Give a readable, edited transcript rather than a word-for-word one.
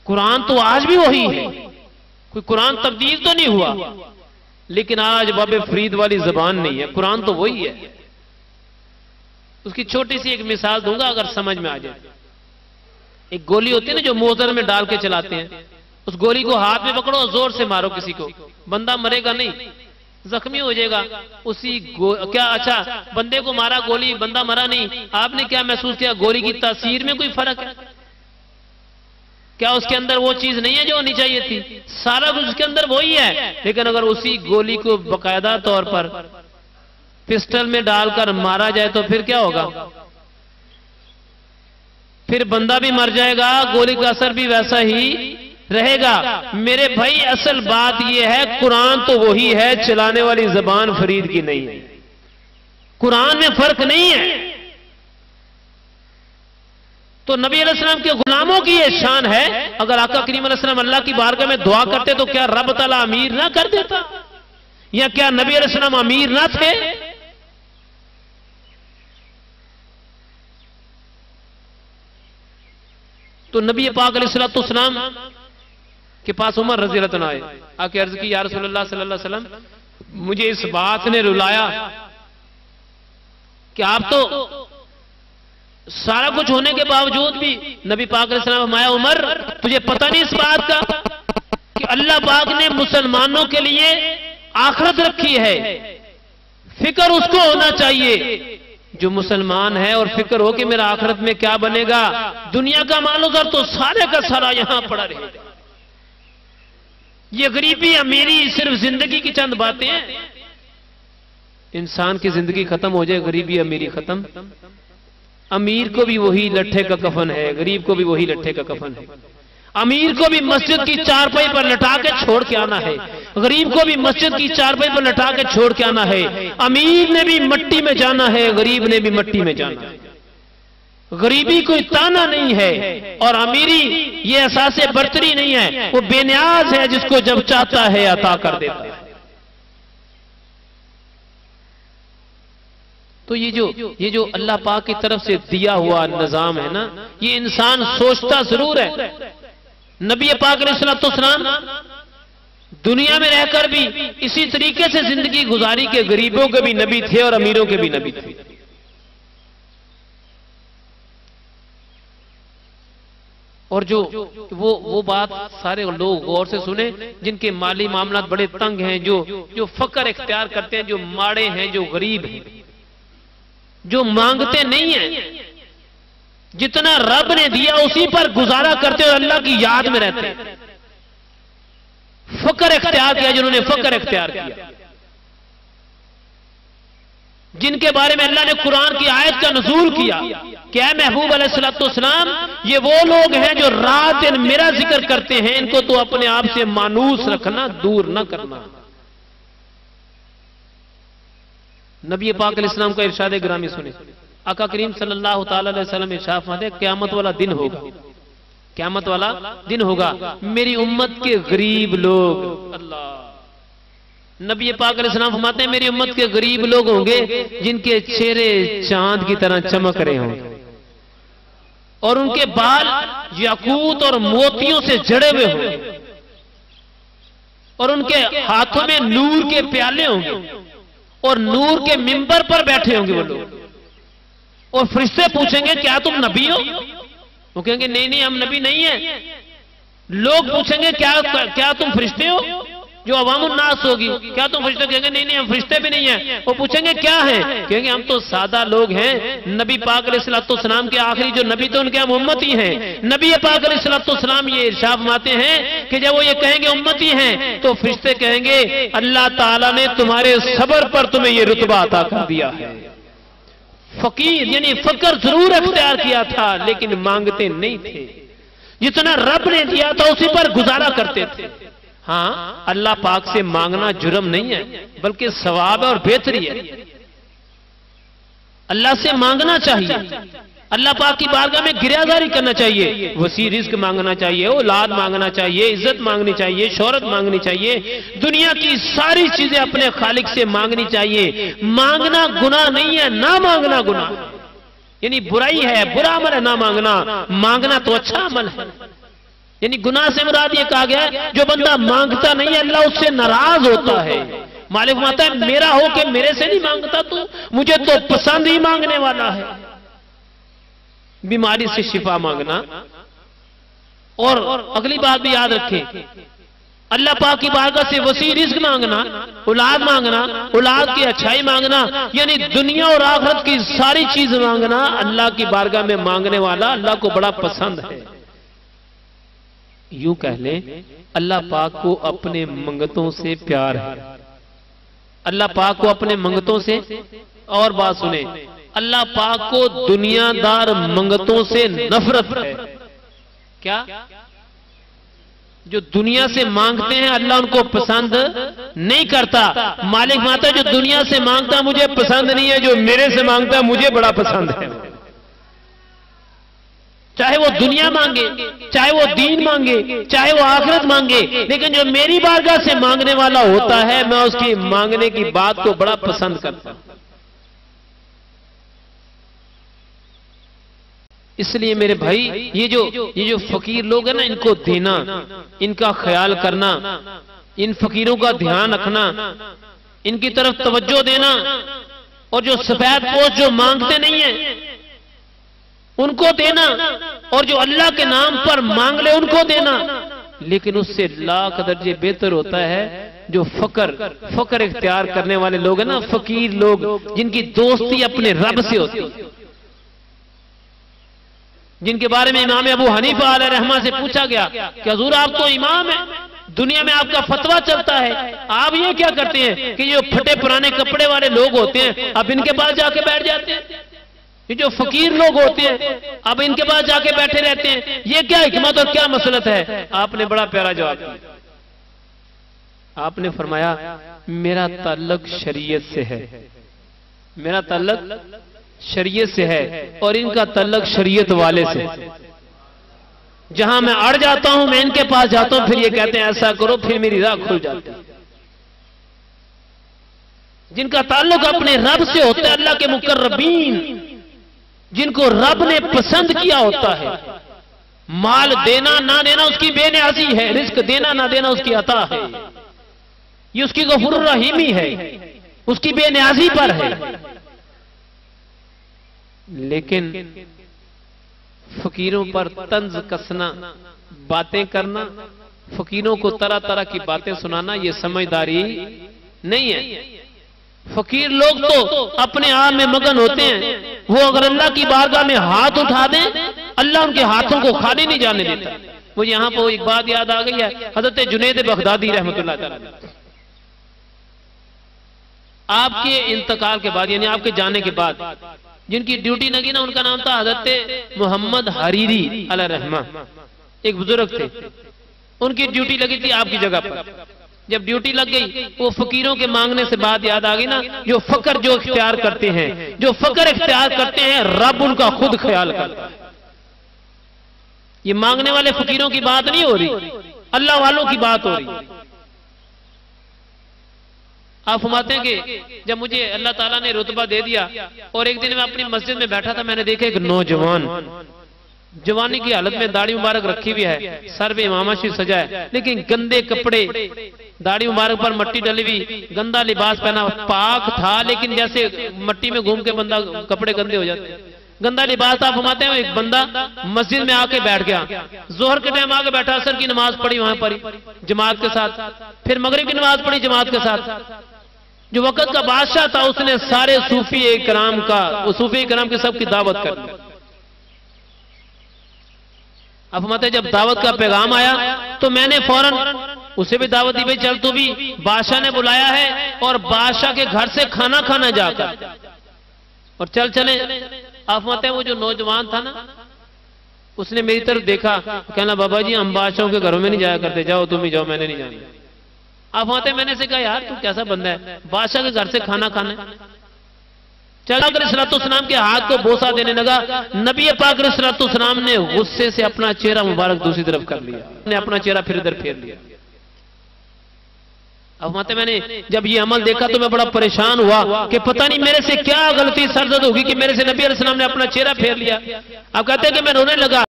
قرآن تو آج بھی وہی ہے، کوئی قرآن تبدیل تو نہیں ہوا، لیکن آج باب فرید والی زبان نہیں ہے، قرآن تو وہی ہے۔ اس کی چھوٹی سی ایک مثال دوں گا اگر سمجھ میں آ جائے۔ ایک گولی ہوتی ہے نا جو موزر میں ڈال کے چلاتے ہیں، اس گولی کو ہاتھ میں پکڑو اور زور سے مارو کسی کو، بندہ مرے گا نہیں، زخمی ہو جائے گا۔ کیا اچھا بندے کو مارا گولی، بندہ مرا نہیں، آپ نے کیا محسوس کیا؟ گولی کی تاثیر میں کوئی فرق ہے؟ کیا اس کے اندر وہ چیز نہیں ہے جو ہونی چاہیے تھی؟ سارا کچھ اس کے اندر وہی ہے، لیکن اگر اسی گولی کو باقاعدہ طور پر پسٹل میں ڈال کر مارا جائے تو پھر کیا ہوگا؟ پھر بندہ بھی مر جائے گا، گولی کا اثر بھی ویسا ہی رہے گا۔ میرے بھائی اصل بات یہ ہے قرآن تو وہی ہے، چلانے والی زبان فرید کی نہیں ہے، قرآن میں فرق نہیں ہے۔ تو نبی علیہ السلام کے غلاموں کی یہ شان ہے، اگر آقا کریم علیہ السلام اللہ کی بارگاہ میں دعا کرتے تو کیا رب تعالیٰ امیر نہ کر دیتا؟ یا کیا نبی علیہ السلام امیر نہ تھے؟ تو نبی پاک علیہ السلام کے پاس عمر رضی اللہ عنہ آئے، آ کے عرض کی یا رسول اللہ صلی اللہ علیہ وسلم، مجھے اس بات نے رلایا کہ آپ تو سارا کچھ ہونے کے باوجود بھی، نبی پاک علیہ السلام فرمایا عمر تجھے پتہ نہیں اس بات کا کہ اللہ پاک نے مسلمانوں کے لیے آخرت رکھی ہے، فکر اس کو ہونا چاہیے جو مسلمان ہے، اور فکر ہو کہ میرا آخرت میں کیا بنے گا، دنیا کا مال و زر تو سارے کا سارا یہاں پڑا رہے گا۔ یہ غریبی امیری صرف زندگی کی چند باتیں ہیں، انسان کی زندگی ختم ہو جائے، غریبی امیری ختم، امیر کو بھی وہی لٹھے کا کفن ہے، غریب کو بھی وہی لٹھے کا کفن ہے۔ امیر کو بھی مسجد کی چارپائی پر لٹا کے چھوڑ کے آنا ہے، غریب کو بھی مسجد کی چارپائی پر لٹا کے چھوڑ کے آنا ہے۔ امیر نے بھی مٹی میں جانا ہے، غریب نے بھی مٹی میں جانا ہے۔ غریبی کوئی تانا نہیں ہے، اور امیری یہ احساس برتری نہیں ہے، وہ بے نیاز ہے جس کو جب چاہتا ہے عطا کر دیتا ہے۔ تو یہ جو اللہ پاک کی طرف سے دیا ہوا نظام ہے نا، یہ انسان سوچتا ضرور ہے۔ نبی پاک علیہ السلام دنیا میں رہ کر بھی اسی طریقے سے زندگی گزاری کہ غریبوں کے بھی نبی تھے اور امیروں کے بھی نبی تھے۔ اور وہ بات سارے لوگ غور سے سنیں جن کے مالی معاملات بڑے تنگ ہیں، جو فقر اختیار کرتے ہیں، جو ماڑے ہیں، جو غریب ہیں، جو مانگتے نہیں ہیں، جتنا رب نے دیا اسی پر گزارا کرتے اور اللہ کی یاد میں رہتے ہیں۔ فقر اختیار کیا جنہوں نے فقر اختیار کیا، جن کے بارے میں اللہ نے قرآن کی آیت کا نزول کیا کہ اے محبوب علیہ السلام، یہ وہ لوگ ہیں جو رات دن میرا ذکر کرتے ہیں، ان کو تو اپنے آپ سے مانوس رکھنا، دور نہ کرنا۔ نبی پاک علیہ السلام کا ارشاد گرامی سنیں، آقا کریم صلی اللہ تعالی علیہ وسلم ارشاد فرماتے ہیں قیامت والا دن ہوگا، قیامت والا دن ہوگا، میری امت کے غریب لوگ، اللہ نبی پاک علیہ السلام فرماتے ہیں میری امت کے غریب لوگ ہوں گے جن کے چہرے چاند کی طرح چمک رہے ہوں گے، اور ان کے بال یاقوت اور موتیوں سے جڑے ہوئے ہوں گے، اور ان کے ہاتھوں میں نور کے پیالے ہوں گے، اور نور کے منبر پر بیٹھے ہوں گے وہ لوگ، اور فرشتے پوچھیں گے کیا تم نبی ہو؟ وہ کہیں گے نہیں ہم نبی نہیں ہیں۔ لوگ پوچھیں گے کیا تم فرشتے ہو؟ جو عوام الناس ہوگی، کیا تم فرشتے؟ کہیں گے نہیں ہم فرشتے بھی نہیں ہیں۔ وہ پوچھیں گے کیا ہیں؟ کہیں گے ہم تو سادہ لوگ ہیں۔ نبی پاک علیہ السلام کے آخری جو نبی تھے ان کے ہم امتی ہیں۔ نبی پاک علیہ السلام یہ ارشاد فرماتے ہیں کہ جب وہ یہ کہیں گے امتی ہیں تو فرشتے کہیں گے اللہ تعالیٰ نے تمہارے صبر پر تمہیں یہ رتبہ عطا کر دیا ہے۔ فقیر یعنی فقر ضرور اختیار کیا تھا لیکن مانگتے نہیں تھے، جتنا رب نے دیا تھا اسی پر گزارا کرتے تھے۔ ہاں اللہ پاک سے مانگنا جرم نہیں ہے بلکہ ثواب ہے اور بہتری ہے، اللہ سے مانگنا چاہیے، اللہ پاک کی بارگاہ میں گریہداری کرنا چاہیے، وسیع رزق مانگنا چاہیے، اولاد مانگنا چاہیے، عزت مانگنی چاہیے، شہرت مانگنی چاہیے، دنیا کی ساری چیزیں اپنے خالق سے مانگنی چاہیے۔ مانگنا گناہ نہیں ہے، نہ مانگنا گناہ یعنی برائی ہے، برا عمل ہے نہ مانگنا، مانگنا تو اچھا عمل ہے۔ یعنی گناہ سے مراد یہ کہا گیا ہے جو بندہ مانگتا نہیں ہے اللہ اس سے ناراض ہوتا ہے. مالک فرماتا ہے میرا ہو کہ میرے سے نہیں مانگتا تو مجھے تو پسند ہی مانگنے والا ہے. بیماری سے شفا مانگنا. اور اگلی بات بھی یاد رکھیں، اللہ پاک کی بارگاہ سے وسیع رزق مانگنا، اولاد مانگنا، اولاد کی اچھائی مانگنا، یعنی دنیا اور آخرت کی ساری چیز مانگنا اللہ کی بارگاہ میں مانگنے والا اللہ کو بڑا پسند ہے. یوں کہہ لیں اللہ پاک کو اپنے منگتوں سے پیار ہے. اللہ پاک کو اپنے منگتوں سے، اور بات سنیں، اللہ پاک کو دنیا دار منگتوں سے نفرت ہے. کیا؟ جو دنیا سے مانگتے ہیں اللہ ان کو پسند نہیں کرتا. مالک ماتا جو دنیا سے مانگتا مجھے پسند نہیں ہے، جو میرے سے مانگتا مجھے بڑا پسند ہے. چاہے وہ دنیا مانگے، چاہے وہ دین مانگے، چاہے وہ آخرت مانگے، لیکن جو میری بارگاہ سے مانگنے والا ہوتا ہے میں اس کی مانگنے کی بات کو بڑا پسند کرتا ہوں. اس لیے میرے بھائی یہ جو فقیر لوگ ہیں نا، ان کو دینا، ان کا خیال کرنا، ان فقیروں کا دھیان رکھنا، ان کی طرف توجہ دینا، اور جو سفید پوش جو مانگتے نہیں ہیں ان کو دینا، اور جو اللہ کے نام پر مانگ لے ان کو دینا. لیکن اس سے لاکھ درجے بہتر ہوتا ہے جو فقر اختیار کرنے والے لوگ ہیں نا، فقیر لوگ جن کی دوستی اپنے رب سے ہوتی ہے، جن کے بارے میں امام ابو حنیفہ علیہ رحمہ سے پوچھا گیا کہ حضور آپ تو امام ہیں، دنیا میں آپ کا فتویٰ چلتا ہے، آپ یہ کیا کرتے ہیں کہ یہ پھٹے پرانے کپڑے والے لوگ ہوتے ہیں اب ان کے پاس جا کے بیٹھ جاتے ہیں، یہ جو فقیر لوگ ہوتے ہیں اب ان کے پاس جا کے بیٹھے رہتے ہیں، یہ کیا حکمت اور کیا مصلحت ہے؟ آپ نے بڑا پیارا جواب دیا. آپ نے فرمایا میرا تعلق شریعت سے ہے، میرا تعلق شریعت سے ہے، اور ان کا تعلق شریعت والے سے. جہاں میں اڑ جاتا ہوں میں ان کے پاس جاتا ہوں، پھر یہ کہتے ہیں ایسا کرو، پھر میری راہ کھل جاتی ہے. جن کا تعلق اپنے رب سے ہوتا ہے، اللہ کے مقربین جن کو رب نے پسند کیا ہوتا ہے. مال دینا نہ دینا اس کی بے نیازی ہے، رزق دینا نہ دینا اس کی عطا ہے، یہ اس کی غفور الرحیمی ہے، اس کی بے نیازی پر ہے. لیکن فقیروں پر طنز کسنا، باتیں کرنا، فقیروں کو طرح طرح کی باتیں سنانا یہ سمجھداری نہیں ہے. فقیر لوگ تو اپنے آپ میں مگن ہوتے ہیں، وہ اگر اللہ کی بارگاہ میں ہاتھ اٹھا دیں اللہ ان کے ہاتھوں کو خالی نہیں جانے دیتا. مجھے یہاں پر ایک بات یاد آ گئی ہے، حضرت جنید بغدادی رحمۃ اللہ تعالی آپ کے انتقال کے بعد، یعنی آپ کے جانے کے بعد جن کی ڈیوٹی لگی نا، ان کا نام تھا حضرت محمد حریری علیہ رحمہ، ایک بزرگ تھے. ان کی ڈیوٹی لگی تھی آپ کی جگہ پر. جب ڈیوٹی لگ گئی وہ فقیروں کے مانگنے سے بات یاد آ گئی نا، جو فقر جو اختیار کرتے ہیں، جو فقر اختیار کرتے ہیں رب ان کا خود خیال کرتا ہے. یہ مانگنے والے فقیروں کی بات نہیں ہو رہی، اللہ والوں کی بات ہو رہی. آپ فرماتے ہیں کہ جب مجھے اللہ تعالیٰ نے رتبہ دے دیا اور ایک دن میں اپنی مسجد میں بیٹھا تھا، میں نے دیکھا ایک نوجوان جوانی کی حالت میں داڑھی مبارک رکھی ہوئی ہے، سر پہ امامہ شریف سجا ہے، لیکن گندے کپڑے، داڑھی مبارک پر مٹی ڈلی ہوئی، گندا لباس پہنا، پاک تھا لیکن جیسے مٹی میں گھوم کے بندہ کپڑے گندے ہو جاتے ہیں، گندا لباس تھا. فرماتے ہیں ایک بندہ مسجد میں آ کے بیٹھ گیا، ظہر کے ٹائم آ کے بیٹھا، عصر کی نماز پڑھی وہاں پڑھی جماعت کے ساتھ، پھر مغرب کی نماز پڑھی جماعت کے ساتھ. جو وقت کا بادشاہ تھا اس نے سارے صوفی کرام کی سب کی دعوت کر دی. اب فرماتے ہیں جب دعوت کا پیغام آیا تو میں نے فوراً اسے بھی دعوت دی، بھائی چل تو بھی، بادشاہ نے بلایا ہے اور بادشاہ کے گھر سے کھانا کھانا جا کر، اور چل چلیں. آپ فرماتے ہیں وہ جو نوجوان تھا نا اس نے میری طرف دیکھا، کہنا بابا جی ہم بادشاہوں کے گھروں میں نہیں جایا کرتے، جاؤ تم ہی جاؤ، میں نے نہیں جانا. آپ فرماتے ہیں میں نے سے کہا یار تو کیسا بندہ ہے، بادشاہ کے گھر سے کھانا کھانا ہے. چلا کر صلوات والسلام کے ہاتھ کو بوسہ دینے لگا. نبی پاک صلوات والسلام نے غصے سے اپنا چہرہ مبارک دوسری طرف کر لیا، نے اپنا چہرہ پھر ادھر پھیر لیا. اب فرماتے میں نے جب یہ عمل دیکھا تو میں بڑا پریشان ہوا کہ پتہ نہیں میرے سے کیا غلطی سرزد ہوگی کہ میرے سے نبی علیہ السلام نے اپنا چہرہ پھیر لیا. اب کہتے ہیں کہ میں رونے لگا.